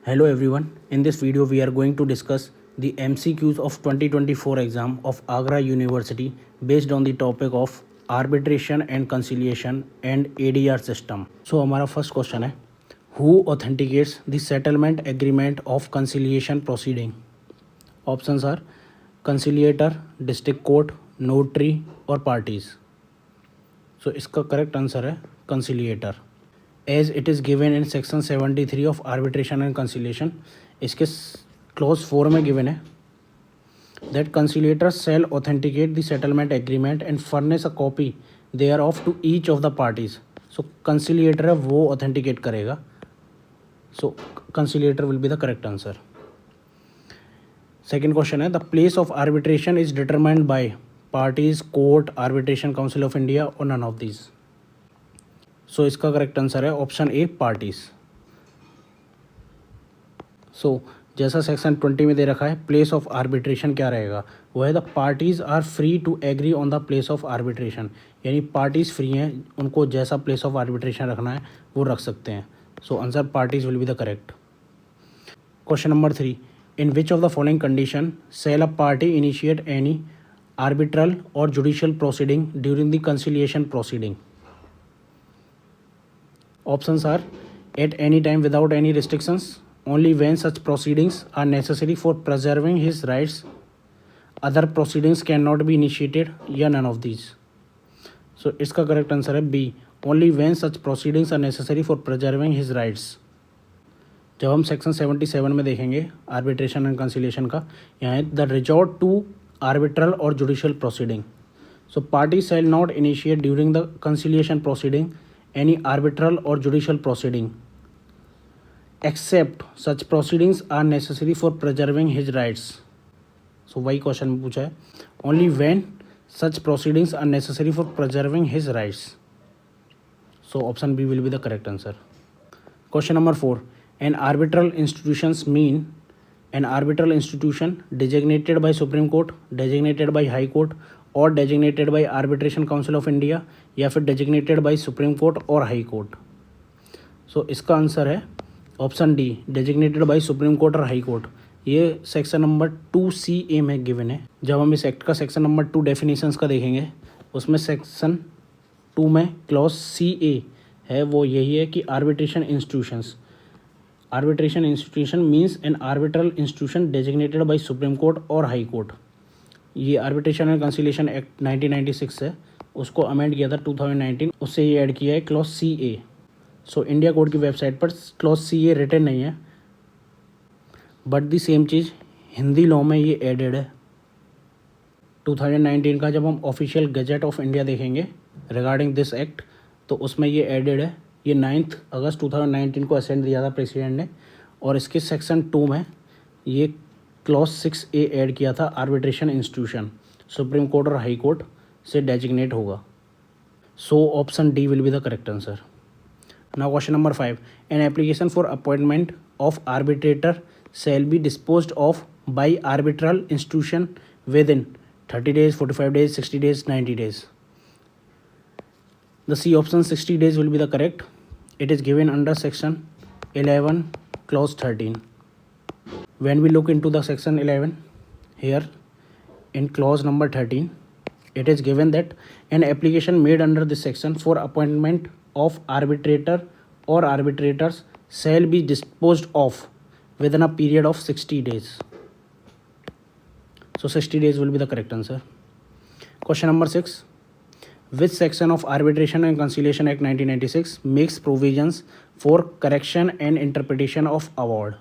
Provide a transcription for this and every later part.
Hello everyone, in this video we are going to discuss the MCQs of 2024 exam of Agra University based on the topic of arbitration and conciliation and ADR system. So हमारा first question है, who authenticates the settlement agreement of conciliation proceeding? Options are conciliator, district court, notary और parties. So इसका correct answer है conciliator. As it is given in section 73 of arbitration and conciliation, इसके clause 4 में given है that conciliators shall authenticate the settlement agreement and furnish a copy thereof to each of the parties. So conciliator है वो authenticate करेगा. So conciliator will be the correct answer. Second question है, the place of arbitration is determined by parties, court, arbitration council of India or none of these. सो इसका correct answer है option A parties. सो जैसा section 20 में दे रखा है place of arbitration क्या रहेगा, वो है the parties are free to agree on the place of arbitration. यानी पार्टीज़ फ्री हैं, उनको जैसा प्लेस ऑफ आर्बिट्रेशन रखना है वो रख सकते हैं. So answer parties will be the correct. Question number 3, in which of the following condition shall a party initiate any arbitral और judicial proceeding during the conciliation proceeding. Options are at any time without any restrictions, only when such proceedings are necessary for preserving his rights, other proceedings cannot be initiated, या none of these. So इसका correct answer है B, only when such proceedings are necessary for preserving his rights. जब हम section 77 में देखेंगे arbitration and conciliation का, यहाँ है द रिजॉर्ट टू आर्बिट्रल और judicial proceeding. So party shall not initiate during the conciliation proceeding any arbitral or judicial proceeding except such proceedings are necessary for preserving his rights. So वही question में पूछा है, only when such proceedings are necessary for preserving his rights. So option B will be the correct answer. Question number 4, an arbitral institutions mean an arbitral institution designated by Supreme Court, designated by High Court और designated by arbitration council of India या फिर designated by Supreme Court और high court. सो इसका answer है option D, designated by Supreme Court और high court. ये section number 2CA में given है. जब हम इस एक्ट का सेक्शन नंबर 2 डेफिनेशंस का देखेंगे उसमें सेक्शन 2 में क्लॉज CA है वो यही है कि arbitration institution means an arbitral institution designated by Supreme Court और हाई कोर्ट. ये आर्बिट्रेशन एंड कंसिलिएशन एक्ट 1996 है, उसको अमेंड किया था 2019, उससे ये ऐड किया है clause CA. So India court की वेबसाइट पर क्लॉज CA रिटन नहीं है, but the same cheese Hindi law में ये एडेड है. 2019 का जब हम ऑफिशियल गजेट ऑफ इंडिया देखेंगे रिगार्डिंग दिस एक्ट तो उसमें ये एडेड है. ये 9 अगस्त 2019 को असेंड दिया था प्रेसिडेंट ने, और इसके सेक्शन 2 में ये क्लॉज 6A ऐड किया था, आर्बिट्रेशन इंस्टीट्यूशन सुप्रीम कोर्ट और हाई कोर्ट से डेजिग्नेट होगा. So option D will be the correct answer. Now question number 5, an application for appointment of arbitrator shall be disposed of bye arbitral institution with in 30 days, 45 days, 60 days, 90 days. The C option 60 days will be the correct. It is given under section 11 clause 13. When we look into the section 11 here in clause number 13, it is given that an application made under this section for appointment of arbitrator or arbitrators shall be disposed of within a period of 60 days. So 60 days will be the correct answer. Question number 6, which section of Arbitration and Conciliation Act 1996 makes provisions for correction and interpretation of award?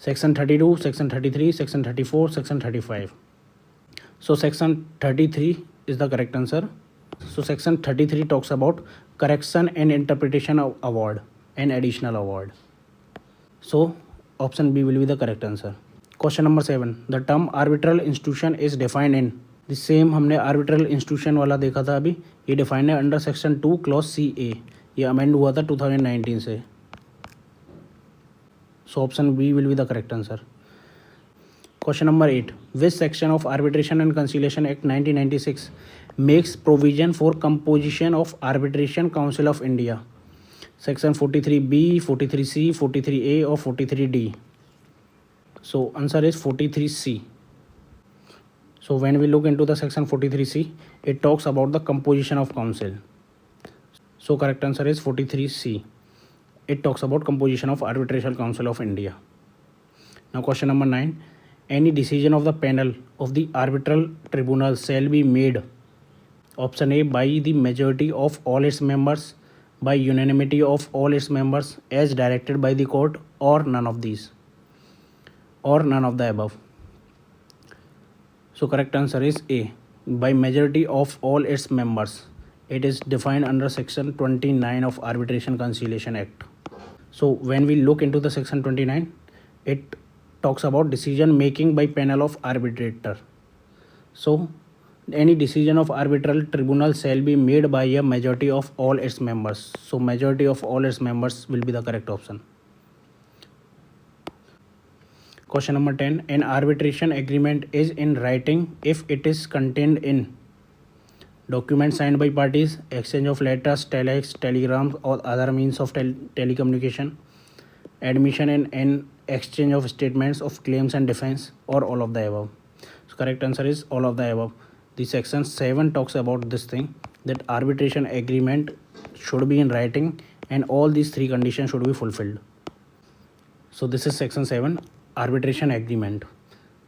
Section 32, Section 33, Section 34, Section 35. So Section 33 is the correct answer. So Section 33 talks about correction and interpretation of award and additional award. So option B will be the correct answer. Question number 7, the term arbitral institution is defined in the same. हमने arbitral institution वाला देखा था अभी, ये defined है under section 2 clause CA. ये amend हुआ था 2019 से. So option B will be the correct answer. Question number 8, which section of Arbitration and Conciliation Act 1996 makes provision for composition of Arbitration Council of India? section 43B, 43C, 43A or 43D? So answer is 43C. So when we look into the section 43C, it talks about the composition of council. So correct answer is 43C. It talks about composition of Arbitration Council of India. Now question number 9. Any decision of the panel of the arbitral tribunal shall be made, option A, by the majority of all its members, by unanimity of all its members as directed by the court, or none of these, or none of the above. So correct answer is A, by majority of all its members. It is defined under section 29 of Arbitration Conciliation Act. So when we look into the section 29, it talks about decision making by panel of arbitrator. So any decision of arbitral tribunal shall be made by a majority of all its members. So majority of all its members will be the correct option. Question number 10. An arbitration agreement is in writing if it is contained in document signed by parties, exchange of letters, telex, telegrams or other means of telecommunication, admission in an exchange of statements of claims and defense, or all of the above. So correct answer is all of the above. The section 7 talks about this thing, that arbitration agreement should be in writing and all these three conditions should be fulfilled. So this is section 7, arbitration agreement.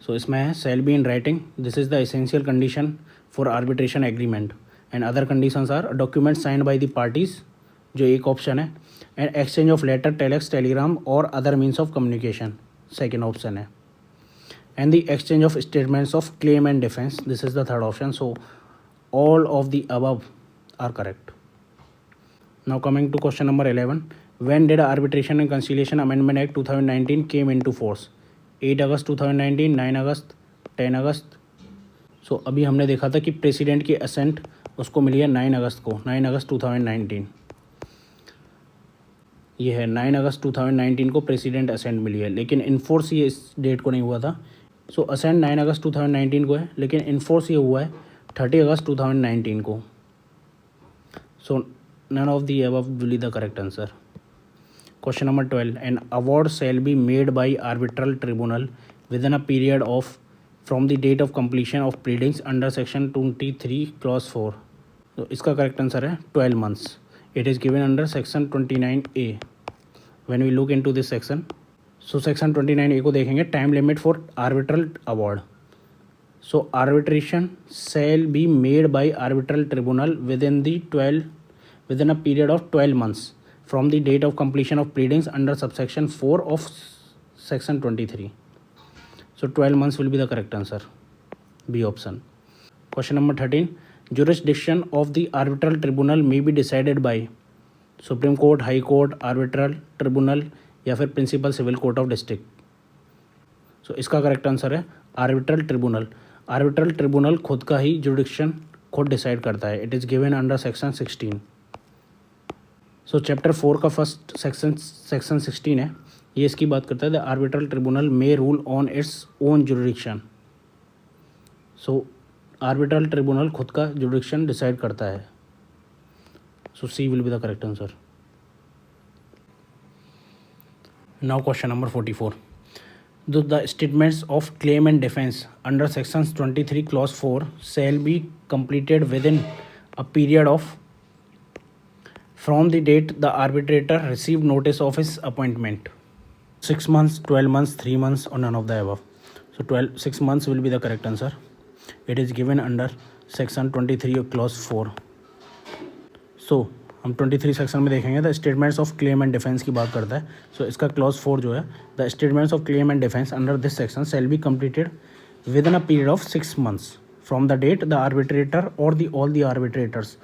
So इसमें है shall be in writing. This is the essential condition for arbitration agreement. And other conditions are documents signed by the parties, जो एक option है, and exchange of letter, telex, telegram or other means of communication, second option है, and the exchange of statements of claim and defense, this is the third option. So all of the above are correct. Now coming to question number 11. When did Arbitration and Conciliation Amendment Act 2019 came into force? 8 अगस्त 2019, 9 अगस्त, 10 अगस्त. सो अभी हमने देखा था कि president की ascent उसको मिली है 9 अगस्त को, 9 अगस्त 2019. ये है 9 अगस्त 2019 को प्रेसिडेंट असेंट मिली है, लेकिन इन्फोर्स ये इस डेट को नहीं हुआ था. सो असेंट 9 अगस्त 2019 को है, लेकिन इन्फोर्स ये हुआ है 30 अगस्त 2019 को. सो none of the above will be the correct answer. Question number 12. An award shall be made by arbitral tribunal within a period of from the date of completion of pleadings under section 23 clause 4. तो इसका correct answer है 12 months. It is given under section 29A. When we look into this section, so section 29A को देखेंगे, time limit for arbitral award. So arbitration shall be made by arbitral tribunal within a period of 12 months from the date of completion of pleadings under subsection 4 of section 23. So 12 months will be the correct answer. B option. Question number 13. Jurisdiction of the arbitral tribunal may be decided by Supreme Court, High Court, Arbitral Tribunal या फिर Principal Civil Court of District. So इसका correct answer है arbitral tribunal. Arbitral tribunal खुद का ही जुडिक्शन खुद decide करता है. It is given under section 16. So chapter 4 का फर्स्ट सेक्शन 16 है, ये इसकी बात करता है the arbitral tribunal may rule on its own jurisdiction. So arbitral tribunal खुद का जुडिक्शन डिसाइड करता है. So C will be the correct answer. Now question number 44. The statements of claim and defense under sections 23 clause 4 shall be completed within a period of from the date the arbitrator received notice of his appointment. 6 months, 12 months, 3 months or none of the above. So 6 months will be the correct answer. It is given under section 23 clause 4. So हम 23 section में देखेंगे the statements of claim and defence की बात करता है. सो इसका clause 4 जो है, the statements of claim and defence under this section shall be completed within a period of 6 months from the date the arbitrator और the all the arbitrators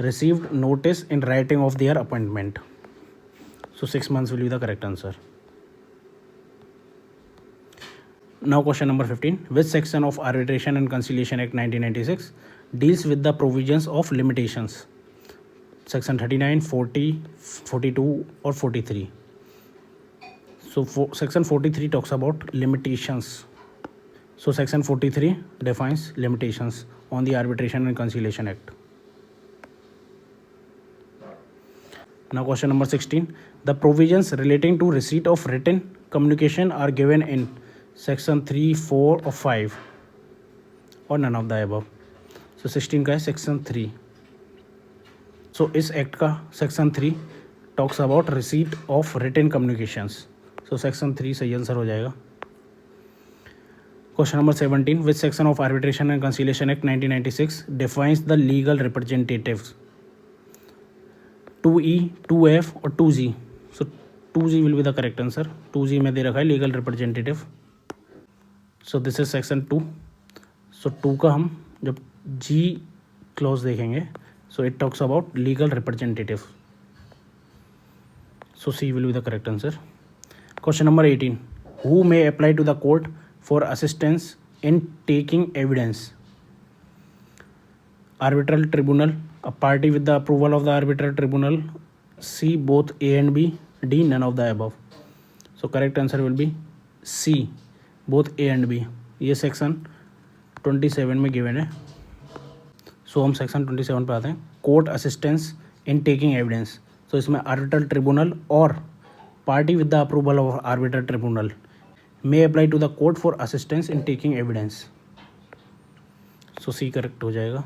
received notice in writing of their appointment. So 6 months will be the correct answer. Now question number 15. Which section of Arbitration and Conciliation Act 1996 deals with the provisions of limitations? Section 39, 40, 42 or 43. So section 43 talks about limitations. So section 43 defines limitations on the Arbitration and Conciliation Act. Now question number 16. The provisions relating to receipt of written communication are given in section 3, 4 or 5 or none of the above. So 16 का है section 3. So इस act का section 3 talks about receipt of written communications. So section 3 सही answer हो जाएगा. Question number 17. Which section of Arbitration and Conciliation Act 1996 defines the legal representatives? 2E, 2F और 2G. So 2G will be the correct answer. 2G में दे रखा है legal representative. So this is section 2. So 2 का हम जब G clause देखेंगे, so it talks about legal representative. So C will be the correct answer. Question number 18. Who may apply to the court for assistance in taking evidence? Arbitral tribunal, a party with the approval of the arbitral tribunal. C, both A and B. D, none of the above. So correct answer will be C, both A and B. ये section 27 में given है. सो हम section 27 पे आते हैं. Court assistance in taking evidence. So इसमें arbitral tribunal और party with the approval of arbitral tribunal may apply to the court for assistance in taking evidence. So C correct हो जाएगा.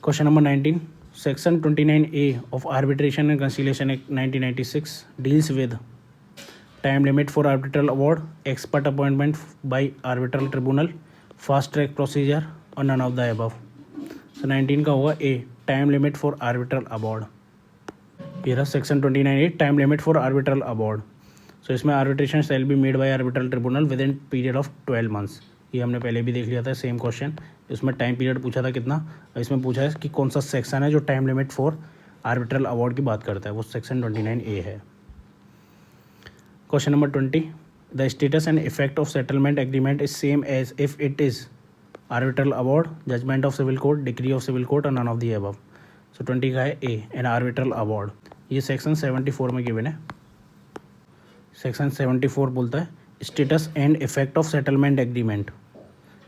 Question number 19. Section 29A of Arbitration and Conciliation Act 1996 deals with time limit for arbitral award, expert appointment by arbitral tribunal, fast track procedure or none of the above. So 19 का होगा A, time limit for arbitral award. ये रहा Section 29A, time limit for arbitral award. सो इसमें arbitration shall be made by arbitral tribunal with in period of 12 months. ये हमने पहले भी देख लिया था सेम क्वेश्चन. इसमें टाइम पीरियड पूछा था कितना, इसमें पूछा है कि कौन सा सेक्शन है जो time limit for arbitral award की बात करता है. वो सेक्शन 29A है. Question number 20. The status and effect of settlement agreement is same as if it is arbitral award, judgement of civil court, decree of civil court और none of the above. So 20 का है A, an arbitral award. ये section 74 में given है. Section 74 बोलता है status and effect of settlement agreement.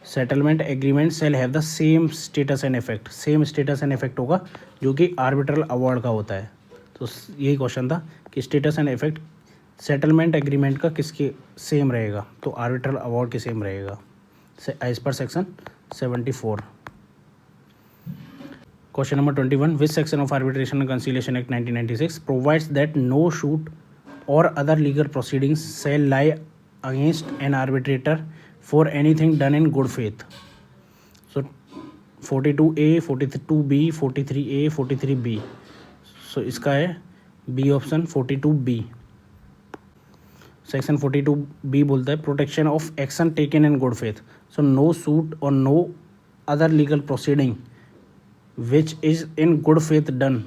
Settlement agreement shall have the same status and effect. Same status and effect होगा जो कि आर्बिट्रल अवार्ड का होता है. तो यही क्वेश्चन था कि status and effect settlement agreement का किसके सेम रहेगा, तो आर्बिट्रल अवार्ड के सेम रहेगा as per section 74. Question number 21. Which section of arbitration and conciliation act 1996 provides that no suit or other legal proceedings shall lie against an arbitrator for anything done in good faith. So 42A, 42B, 43A, 43B. So इसका है B option 42B. Section 42B बोलता है protection of action taken in good faith. So no suit और no other legal proceeding which is in good faith done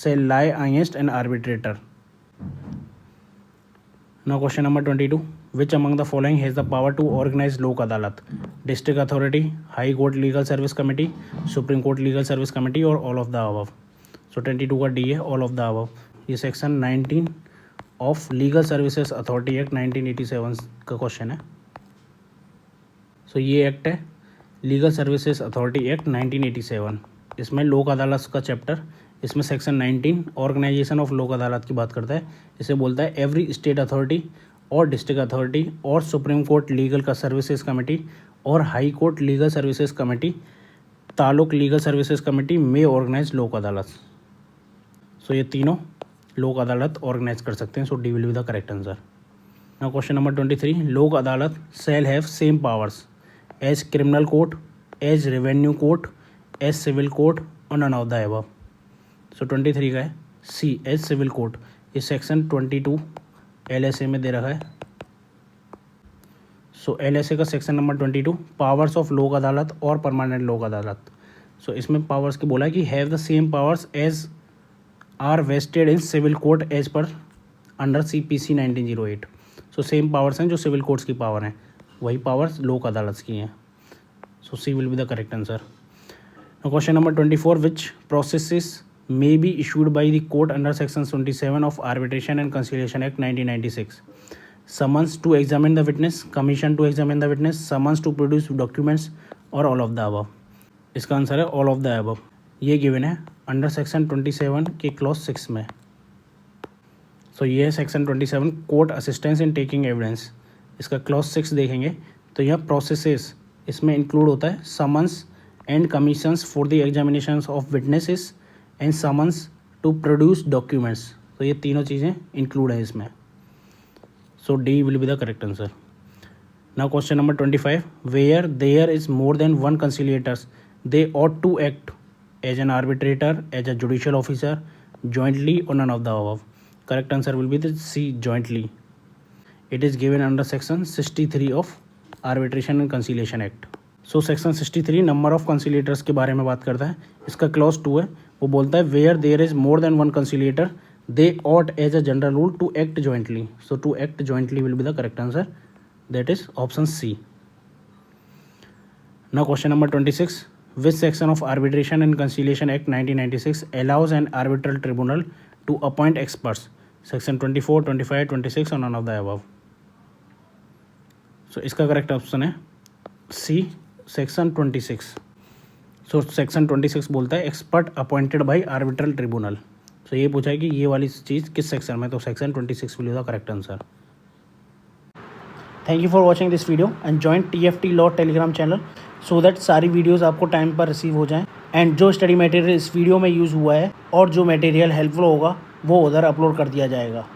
shall lie against an arbitrator. Now question number 22. Which among the following has the power to organize लोक अदालत? District Authority, High Court Legal Service Committee, Supreme Court Legal Service Committee और all of the above. So 22 का D है all of the above. ये section 19 of legal services authority act 1987 का question है. सो ये act है लीगल सर्विसेज अथॉरिटी एक्ट 1987. इसमें लोक अदालत का चैप्टर, इसमें section 19 organisation of Lok Adalat की बात करता है. इसे बोलता है एवरी स्टेट अथॉरिटी और डिस्ट्रिक्ट अथॉरिटी और सुप्रीम कोर्ट लीगल का सर्विसेज कमेटी और high court legal services committee, taluk legal services committee में ऑर्गेनाइज लोक अदालत. सो ये तीनों लोक अदालत ऑर्गेनाइज कर सकते हैं. So D will be the correct answer. Now question number 23. Lok Adalat shall have same powers as criminal court, as revenue court, as civil court और none of the above. So 23 का है सी, एज सिविल कोर्ट. ये section 22 LSA में दे रखा है. So LSA का section number 22 powers of Lok Adalat और परमानेंट लोक अदालत. सो इसमें पावर्स की बोला है कि have the same powers as are vested in civil court as per under CPC 1908. So same powers हैं जो सिविल कोर्ट्स की पावर हैं, वही पावर्स लोक अदालत की हैं. So C will be the correct answer. Question number 24. Which processes may be issued by the court under section 27 of Arbitration and Conciliation Act 1996. Summons to examine the witness, commission to examine the witness, summons to produce documents और all of the above. इसका answer है all of the above. ये given है under section 27 के clause 6 में। So ये है section 27 court assistance in taking evidence. इसका क्लॉज 6 देखेंगे तो यह प्रोसेसेस इसमें इंक्लूड होता है summons and commissions for the examinations of witnesses and summons to produce documents. तो ये तीनों चीज़ें इंक्लूड है इसमें। So D will be the correct answer. Now question number 25, where there is more than one conciliators they ought to act as an arbitrator, as a judicial officer, jointly or none of the above. Correct answer will be the C, jointly. It is given under section 63 of Arbitration and Conciliation Act. So section 63 number of conciliators के बारे में बात करता है। इसका clause 2 है, वो बोलता है where there is more than one conciliator they ought as a general rule to act jointly. So to act jointly will be the correct answer, that is option C. Now question number 26, which section of Arbitration and Conciliation Act 1996 allows an arbitral tribunal to appoint experts? Section 24, 25, 26 or none of the above. So इसका correct option है C, section 26. So section 26 बोलता है expert appointed by arbitral tribunal. So ये पूछा है कि ये वाली चीज़ किस सेक्शन में, तो section 26 will be the correct answer. Thank you for watching this video and join TFT law Telegram channel so that सारी वीडियोस आपको टाइम पर रिसीव हो जाएं। एंड जो स्टडी मटेरियल इस वीडियो में यूज़ हुआ है और जो मटेरियल हेल्पफुल होगा वो उधर अपलोड कर दिया जाएगा।